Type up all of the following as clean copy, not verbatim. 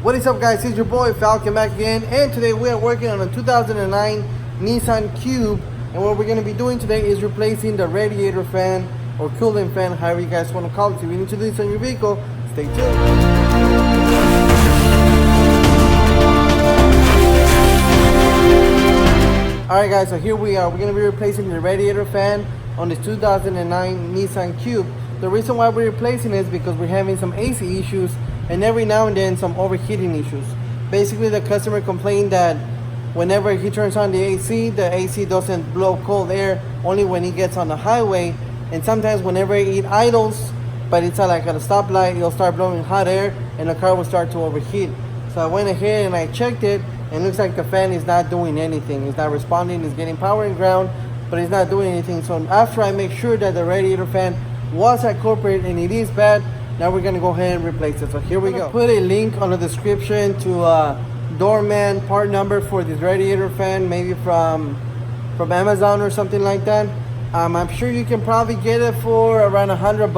What is up, guys? It's your boy Falcon back again, and today we are working on a 2009 Nissan Cube, and what we're going to be doing today is replacing the radiator fan or cooling fan, however you guys want to call it. If you need to do this on your vehicle, stay tuned. Alright guys, so here we are. We're going to be replacing the radiator fan on this 2009 Nissan Cube. The reason why we're replacing it is because we're having some AC issues and every now and then some overheating issues. Basically, the customer complained that whenever he turns on the AC doesn't blow cold air, only when he gets on the highway. And sometimes whenever it idles, but it's like at a stoplight, it'll start blowing hot air and the car will start to overheat. So I went ahead and I checked it, and it looks like the fan is not doing anything. It's not responding. It's getting power and ground, but it's not doing anything. So after I make sure that the radiator fan was at corporate and it is bad, now we're gonna go ahead and replace it. So here we go. Put a link on the description to a doorman part number for this radiator fan, maybe from Amazon or something like that. I'm sure you can probably get it for around $100,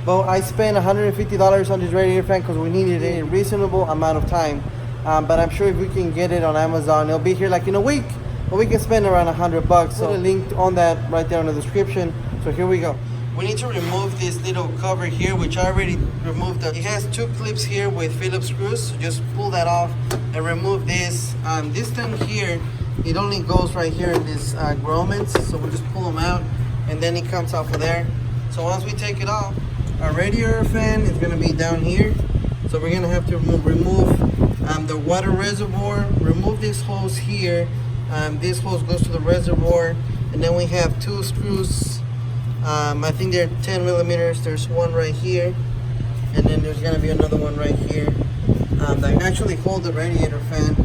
but I spent $150 on this radiator fan because we needed a reasonable amount of time. But I'm sure if we can get it on Amazon, it'll be here like in a week, but we can spend around $100. So put a link on that right there in the description. So here we go. We need to remove this little cover here, which I already removed. It has two clips here with Phillips screws, so just pull that off and remove this. This thing here, it only goes right here in these grommets, so we'll just pull them out and then it comes off of there. So once we take it off, our radiator fan is going to be down here, so we're going to have to remove the water reservoir, remove this hose here. This hose goes to the reservoir, and then we have two screws. I think they're 10 millimeters. There's one right here, and then there's gonna be another one right here that actually hold the radiator fan.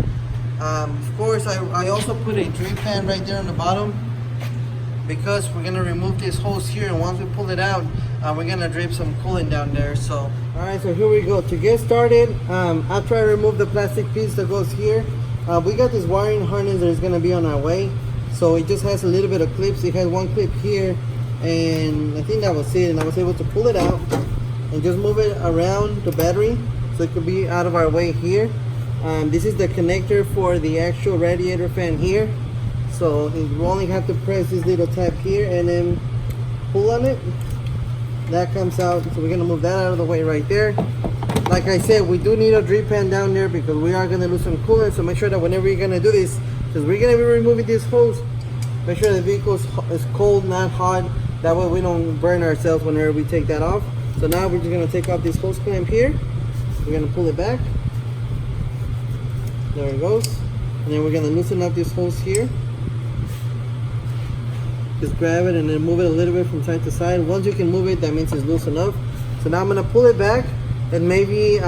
Of course, I also put a drip pan right there on the bottom because we're gonna remove this hose here, and once we pull it out, we're gonna drip some coolant down there. So, all right, so here we go. To get started, after I remove the plastic piece that goes here, we got this wiring harness that is gonna be on our way. So it just has a little bit of clips. It has one clip here, and I think that was it, and I was able to pull it out and just move it around the battery so it could be out of our way here. This is the connector for the actual radiator fan here, so you only have to press this little tab here and then pull on it. That comes out, so we're gonna move that out of the way right there. Like I said, we do need a drip pan down there because we are gonna lose some coolant, so make sure that whenever you're gonna do this, because we're gonna be removing this hose, make sure the vehicle is cold, not hot. That way we don't burn ourselves whenever we take that off. So now we're just gonna take off this hose clamp here. We're gonna pull it back. There it goes. And then we're gonna loosen up this hose here. Just grab it and then move it a little bit from side to side. Once you can move it, that means it's loose enough. So now I'm gonna pull it back and maybe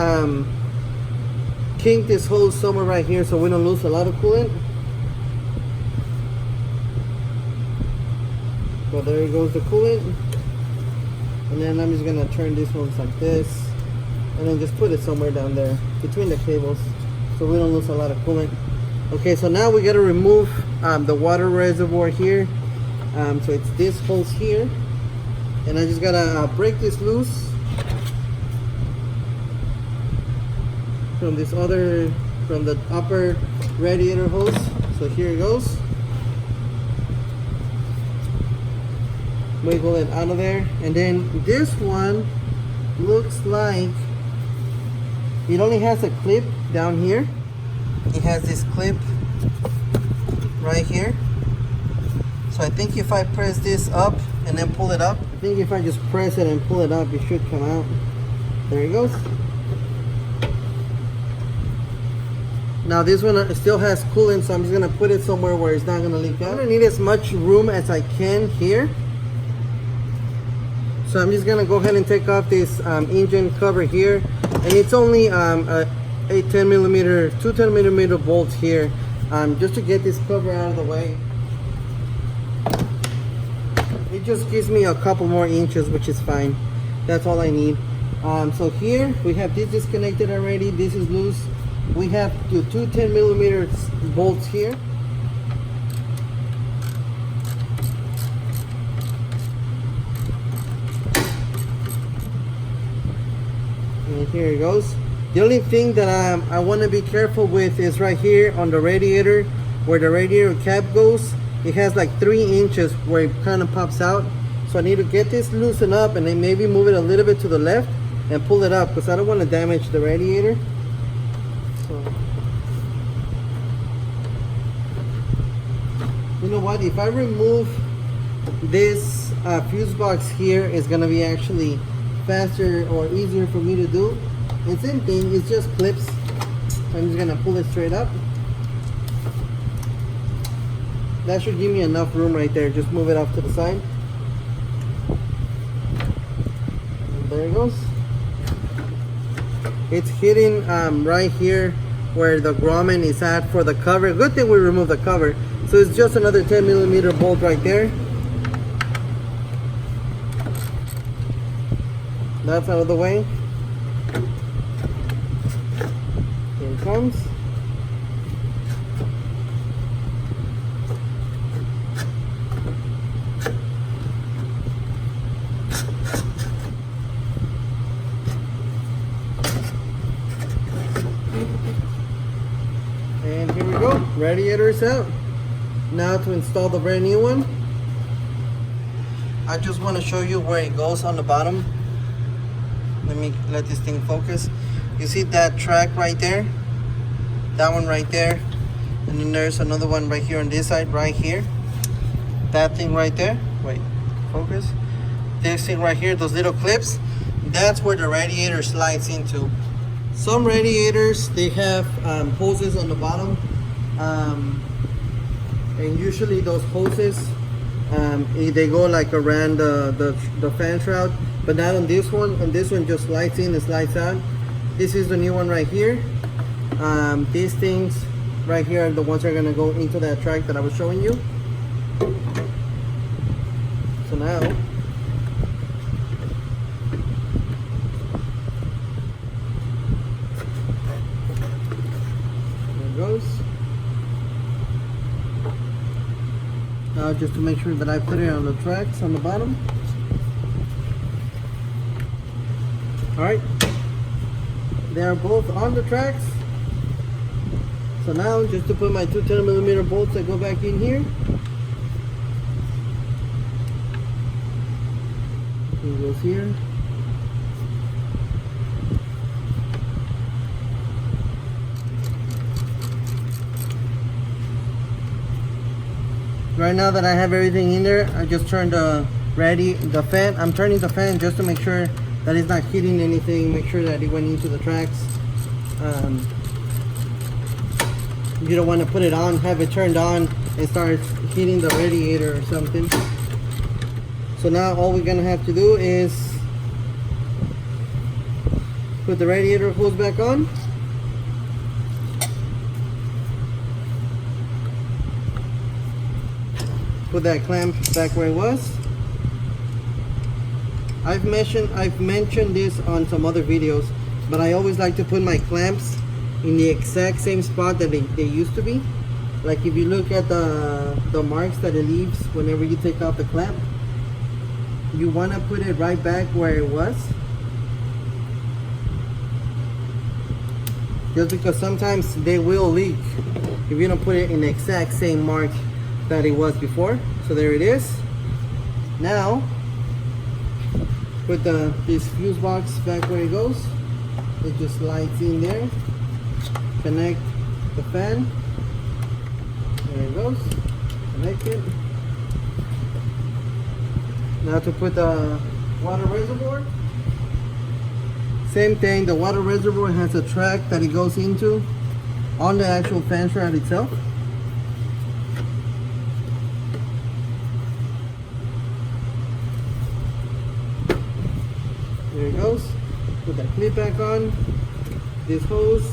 kink this hose somewhere right here so we don't lose a lot of coolant. So there goes the coolant, and then I'm just gonna turn this one like this, and then just put it somewhere down there between the cables, so we don't lose a lot of coolant. Okay, so now we gotta remove the water reservoir here. So it's this hose here, and I just gotta break this loose from the upper radiator hose. So here it goes. Wiggle it out of there, and then this one looks like it only has a clip down here. It has this clip right here, so I think if I press this up and then pull it up, I think if I just press it and pull it up, it should come out. There it goes. Now this one still has coolant, so I'm just gonna put it somewhere where it's not gonna leak out. I'm gonna need as much room as I can here. So I'm just gonna go ahead and take off this engine cover here, and it's only two 10 millimeter bolts here, just to get this cover out of the way. It just gives me a couple more inches, which is fine. That's all I need. So here we have this disconnected already. This is loose. We have the two 10 millimeter bolts here. And here it goes. The only thing that I want to be careful with is right here on the radiator, where the radiator cap goes. It has like 3 inches where it kind of pops out. So I need to get this loosened up and then maybe move it a little bit to the left and pull it up, because I don't want to damage the radiator. So, you know what, if I remove this fuse box here, it's gonna be actually faster or easier for me to do. And same thing, it's just clips. I'm just gonna pull it straight up. That should give me enough room right there. Just move it off to the side. And there it goes. It's hitting right here where the grommet is at for the cover. Good thing we removed the cover. So it's just another 10mm bolt right there. That's out of the way. Here it comes. And here we go. Radiator is out. Now to install the brand new one. I just want to show you where it goes on the bottom. Let me let this thing focus. You see that track right there? That one right there. And then there's another one right here on this side, right here. That thing right there. Wait, focus. This thing right here, those little clips. That's where the radiator slides into. Some radiators, they have hoses on the bottom. And usually those hoses, they go like around the fan shroud. But not on this one. And this one just slides in and slides out. This is the new one right here. These things right here are the ones that are going to go into that track that I was showing you. So now, there it goes. Now just to make sure that I put it on the tracks on the bottom. Alright, they are both on the tracks. So now just to put my 2 10mm bolts that go back in here. It goes here. Right now that I have everything in there, I just turned the fan. I'm turning the fan just to make sure that it's not hitting anything, make sure that it went into the tracks. You don't want to put it on, have it turned on and start hitting the radiator or something. So now all we're gonna have to do is put the radiator hose back on. Put that clamp back where it was. I've mentioned this on some other videos, but I always like to put my clamps in the exact same spot that they used to be. Like if you look at the marks that it leaves whenever you take off the clamp, you want to put it right back where it was. Just because sometimes they will leak if you don't put it in the exact same mark that it was before. So there it is. Now put this fuse box back where it goes. It just slides in there. Connect the fan. There it goes. Connect it. Now to put the water reservoir. Same thing, the water reservoir has a track that it goes into on the actual fan shroud itself. There it goes. Put that clip back on. This hose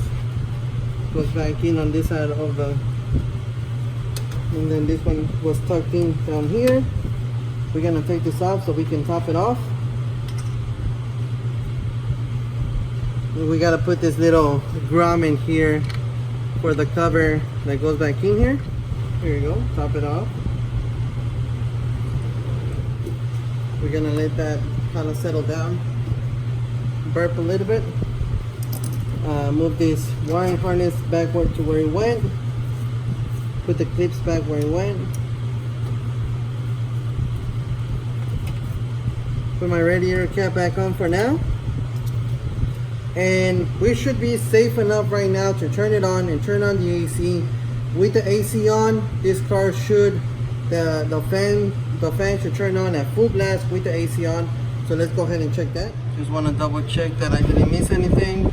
goes back in on this side of the, and then this one was tucked in down here. We're gonna take this off so we can top it off. And we gotta put this little grommet here for the cover that goes back in here. Here you go, top it off. We're gonna let that kind of settle down. Burp a little bit. Move this wiring harness backward to where it went. Put the clips back where it went. Put my radiator cap back on for now. And we should be safe enough right now to turn it on and turn on the AC. With the AC on, this car should, the fan should turn on at full blast with the AC on. So let's go ahead and check that. Just want to double check that I didn't miss anything.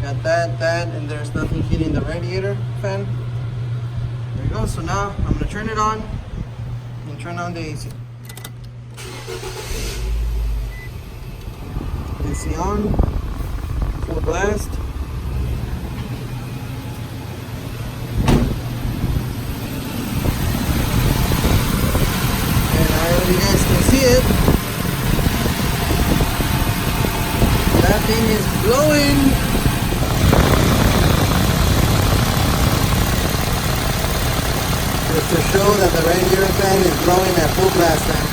Got that, and there's nothing hitting the radiator fan. There we go. So now I'm gonna turn it on and turn on the AC. AC on, full blast. And I hope you guys can see it. That thing is blowing. Just to show that the radiator fan is blowing at full blast now.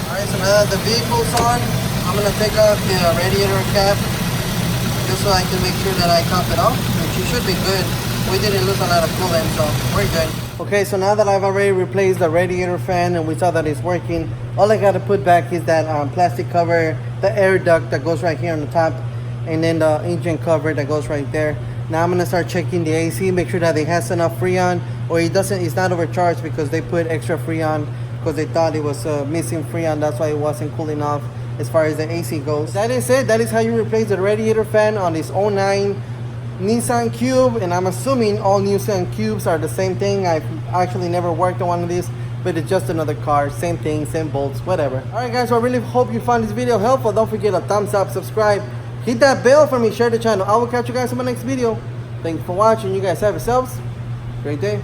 Alright, so now that the vehicle's on, I'm going to take off the radiator cap just so I can make sure that I top it off, which it should be good. We didn't lose a lot of coolant, so we're good. Okay, so now that I've already replaced the radiator fan and we saw that it's working, all I got to put back is that plastic cover, the air duct that goes right here on the top, and then the engine cover that goes right there. Now I'm going to start checking the AC, make sure that it has enough Freon, or it's not overcharged because they put extra Freon because they thought it was missing Freon. That's why it wasn't cooling off as far as the AC goes. That is it. That is how you replace the radiator fan on this 09 Nissan Cube. And I'm assuming all Nissan Cubes are the same thing. I've actually never worked on one of these, but it's just another car. Same thing, same bolts, whatever. Alright guys, so I really hope you found this video helpful. Don't forget to thumbs up, subscribe, hit that bell for me, share the channel. I will catch you guys in my next video. Thanks for watching. You guys have yourselves a great day.